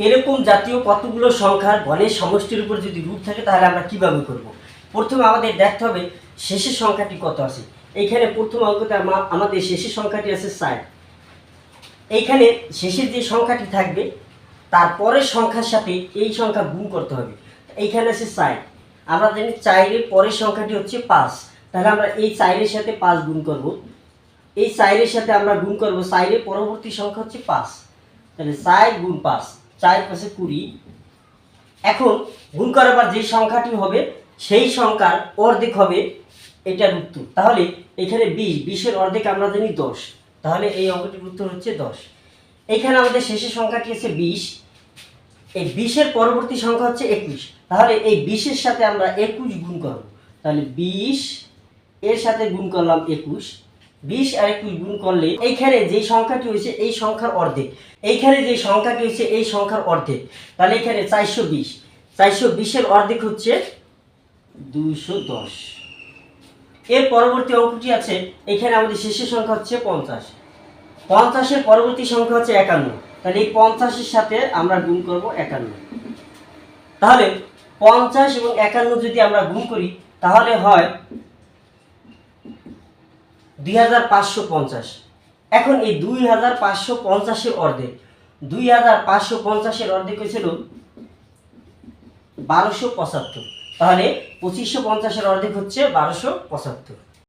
এরকম জাতীয় কতগুলো সংখ্যার গণের সমষ্টির উপর যদি রূপ থাকে তাহলে আমরা কিভাবে করব। প্রথমে আমাদের দেখতে হবে শেষের সংখ্যাটি কত আছে। এইখানে প্রথম অঙ্কতে আমাদের শেষের সংখ্যাটি আছে 60। এইখানে শেষের যে সংখ্যাটি থাকবে তার পরের সংখ্যার সাথে এই সংখ্যা গুণ করতে হবে। এইখানে আছে 60, আমরা জানি 4-এর পরের সংখ্যাটি হচ্ছে 5, তাহলে আমরা এই 4-এর সাথে 5 গুণ করব। এই 4-এর সাথে আমরা গুণ করব 4-এর পরবর্তী সংখ্যা হচ্ছে 5, তাহলে 4 গুণ 5, 4 পাশে 20। এখন গুণ করার পর যে সংখ্যাটি হবে সেই সংখ্যার অর্ধেক হবে এটার উত্তর। তাহলে এখানে 20-এর অর্ধেক আমরা জানি 10, তাহলে এই অঙ্কটির উত্তর হচ্ছে 10। এখানে আমাদের শেষের সংখ্যাটি আছে 20, এই 20-এর পরবর্তী সংখ্যা হচ্ছে 21, তাহলে এই 20-এর সাথে আমরা 21 গুণ করব। তাহলে 20 এর সাথে গুণ করলাম 21, 20 আর 21 গুণ করলে এইখানে যে সংখ্যাটি হয়েছে এই সংখ্যার অর্ধেক, এইখানে যে সংখ্যাটি হয়েছে এই সংখ্যার অর্ধেক, তাহলে এখানে 420, 420-এর অর্ধেক হচ্ছে 210। এর পরবর্তী অঙ্কটি আছে, এখানে আমাদের শেষের সংখ্যা হচ্ছে 50, 50-এর পরবর্তী সংখ্যা হচ্ছে 51, তাহলে এই 50-এর সাথে আমরা গুণ করব 51। তাহলে 50 এবং 51 যদি আমরা গুণ করি তাহলে হয় 2550। এখন এই 2550-এর অর্ধেক, 2550-এর অর্ধেক হয়েছিল 1275, তাহলে 2550-এর অর্ধেক হচ্ছে 1275।